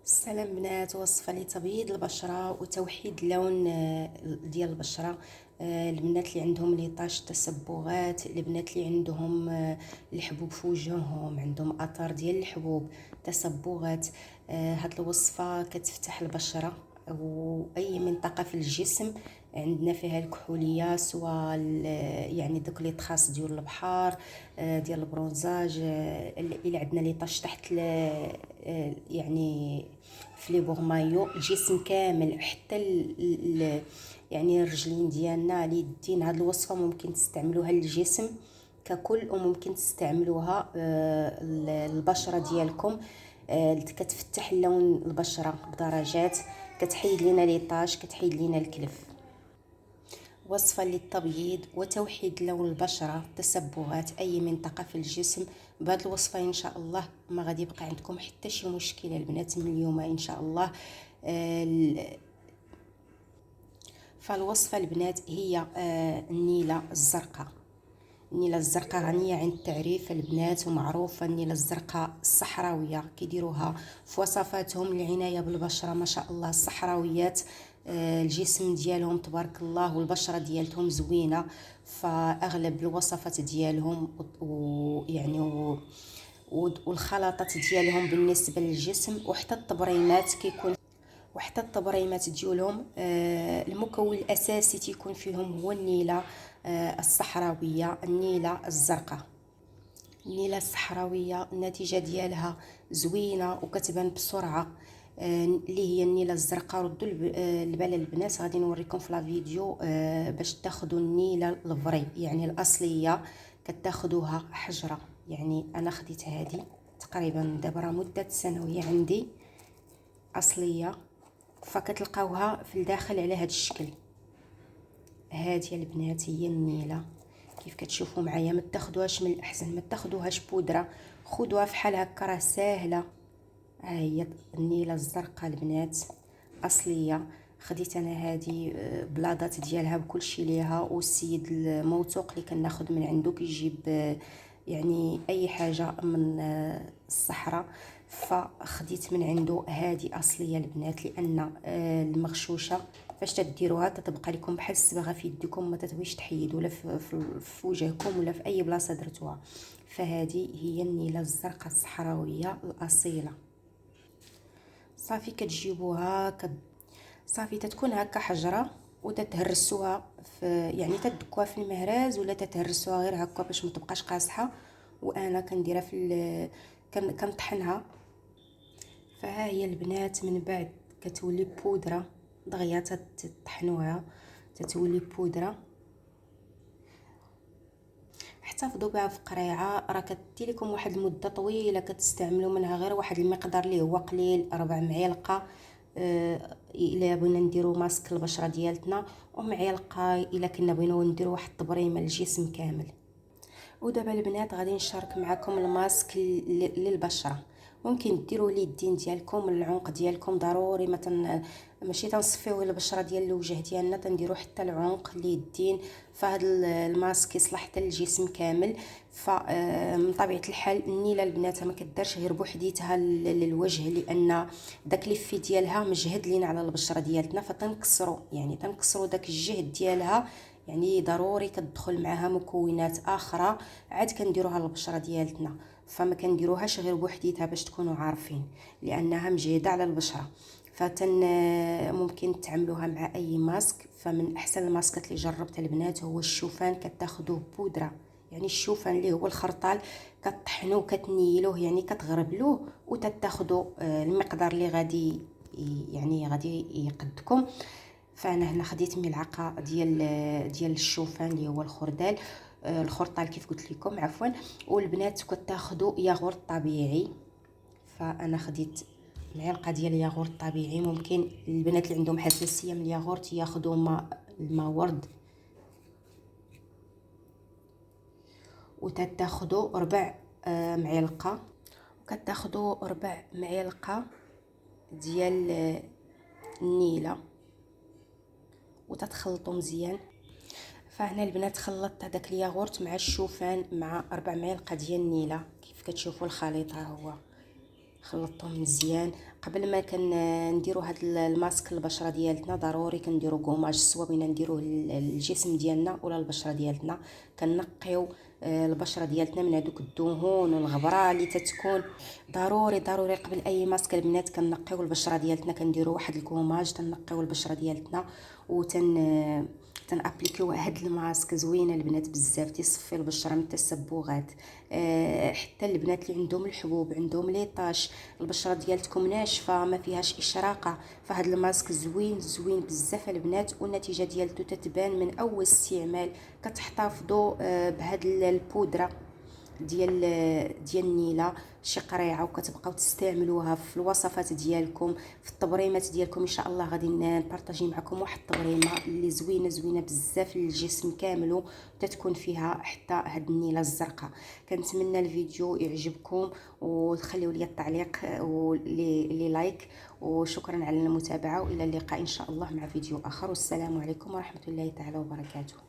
السلام بنات، وصفة لتبييض البشرة وتوحيد اللون ديال البشرة. البنات اللي عندهم ليطاج تسبغات، البنات اللي عندهم الحبوب في وجههم، عندهم اثار ديال الحبوب تسبغات. هاد الوصفة كتفتح البشرة واي منطقة في الجسم عندنا فيها الكحوليه، سواء يعني دوك لي تخاص ديال البحر، ديال البرونزاج، اللي عندنا لي طاش تحت يعني في لي بورمايو الجسم كامل، حتى يعني الرجلين ديالنا، اليدين. هاد الوصفه ممكن تستعملوها للجسم ككل، وممكن تستعملوها البشره ديالكم. كتفتح اللون البشره بدرجات، كتحيد لينا لي طاش، كتحيد لينا الكلف. وصفة للتبييض وتوحيد لون البشرة، تسبغات أي منطقة في الجسم. بهذه الوصفة إن شاء الله ما غادي يبقى عندكم حتى شي مشكلة البنات من اليوم إن شاء الله. فالوصفة البنات هي النيلة الزرقاء. النيلة الزرقاء غنية عن التعريف البنات، ومعروفة النيلة الزرقاء الصحراوية كيديروها في وصفاتهم العناية بالبشرة. ما شاء الله الصحراويات الجسم ديالهم تبارك الله والبشرة ديالتهم زوينة، فأغلب الوصفات ديالهم ويعني والخلطات ديالهم بالنسبة للجسم، وحتى التبريمات ديالهم المكون الاساسي تيكون فيهم هو النيله الصحراويه، النيله الزرقاء. النيله الصحراويه النتيجه ديالها زوينه وكتبان بسرعه، اللي هي النيله الزرقاء. ردوا البال البنات، غادي نوريكم في لا فيديو باش تاخذوا النيله الفري يعني الاصليه. كتاخذوها حجره، يعني انا خديت هذه تقريبا دابا راه مده سنه وهي عندي اصليه، فكتلقاوها في الداخل على هذا الشكل. هذه البنات هي النيله كيف كتشوفوا معايا. ما تاخذوهاش من الاحسن، ما تاخذوهاش بودره، خذوها فحال هكا راه ساهله. ها هي النيله الزرقاء البنات اصليه. خديت انا هذه بلاضات ديالها بكل شيء ليها، والسيد الموثوق اللي كناخذ من عنده كيجيب يعني اي حاجه من الصحراء، فخديت من عنده هذه اصليه البنات. لان المغشوشه فاش تديروها تتبقى لكم بحال الصباغه في يدكم، ما تتبغيش تحيدوا لا في وجهكم ولا في اي بلاصه درتوها. فهذه هي النيله الزرقاء الصحراويه الاصيله. صافي كتجيبوها صافي تتكون هكا حجره، وتتهرسوها في يعني تدكوها في المهراز، ولا تتهرسوها غير هكا باش ما تبقاش قاصحه. وانا كنديرها كنطحنها. فها هي البنات من بعد كتولي بودره دغيا، تطحنوها تتولي بودره. احتفظوا بها في قريعه، راه كتدي لكم واحد المده طويله، كتستعملوا منها غير واحد المقدار اللي هو قليل، 4 معالق الا بغينا نديرو ماسك البشره ديالتنا، ومعلقه الا كنا بغينا نديرو واحد التبريمه للجسم كامل. ودابا البنات غادي نشارك معكم الماسك للبشره. ممكن ديروا اليدين ديالكم، العنق ديالكم ضروري ماشي تنصفيوه البشره ديال الوجه ديالنا، تنديروا حتى العنق اليدين. فهاد الماسك يصلح حتى للجسم كامل. فمن طبيعه الحال النيله البنات ما كدارش غير بوحديتها للوجه، لان داك ليفي ديالها مجهد لينا على البشره ديالتنا، فتنكسروا يعني تنكسروا داك الجهد ديالها. يعني ضروري كتدخل معها مكونات اخرى عاد كنديروها للبشره ديالتنا. فما كنديروهاش غير بوحديتها باش تكونوا عارفين، لانها مجهده على البشره. ممكن تعملوها مع اي ماسك. فمن احسن الماسكات اللي جربتها البنات هو الشوفان. كتاخذوه بودره، يعني الشوفان اللي هو الخرطال، كطحنوه كتنيلوه يعني كتغربلوه، وتتاخذوا المقدار اللي غادي يعني غادي يقدكم. فانا هنا خديت ملعقه ديال الشوفان اللي هو الخردال، الخرطال كيف قلت لكم عفوا. والبنات كتاخذوا ياغورت طبيعي، فانا خديت معلقه ديال الياغورت طبيعي. ممكن البنات اللي عندهم حساسيه من الياغورت ياخذوا الماء ورد. وتتاخذوا ربع معلقه، وكتاخذوا ربع معلقه ديال النيله، وتتخلطوا مزيان. فهنا البنات خلطت هذاك الياغورت مع الشوفان مع 4 معالق ديال النيله. كيف كتشوفوا الخليط ها هو خلطتهم مزيان. قبل ما نديروا هذا الماسك للبشره ديالتنا ضروري كنديروا كوماج، سواء بغينا نديروه للجسم ديالنا ولا البشره ديالتنا. كنقيو البشره ديالتنا من هذوك الدهون والغبره اللي تتكون. ضروري ضروري قبل اي ماسك البنات كنقيو البشره ديالتنا، كنديروا واحد الكوماج تنقيو البشره ديالتنا تنابليكيو هاد الماسك. زوينه البنات بزاف، تيصفي البشره من التسبغات. حتى البنات اللي عندهم الحبوب، عندهم لي طاش، البشره ديالتكم ناشفه ما فيهاش اشراقه، فهاد الماسك زوين زوين بزاف البنات، والنتيجه ديالته تتبان من اول استعمال. كتحتفظوا بهاد البودره ديال النيله شي قريعه، وكتبقاو تستعملوها في الوصفات ديالكم، في التبريمات ديالكم. ان شاء الله غادي نبارطاجي معكم واحد التبريمه اللي زوينه زوينه بزاف للجسم كامل، وتتكون فيها حتى هاد النيله الزرقاء. كنتمنى الفيديو يعجبكم، وتخليوا لي التعليق ولي لايك، وشكرا على المتابعه، والى اللقاء ان شاء الله مع فيديو اخر، والسلام عليكم ورحمه الله تعالى وبركاته.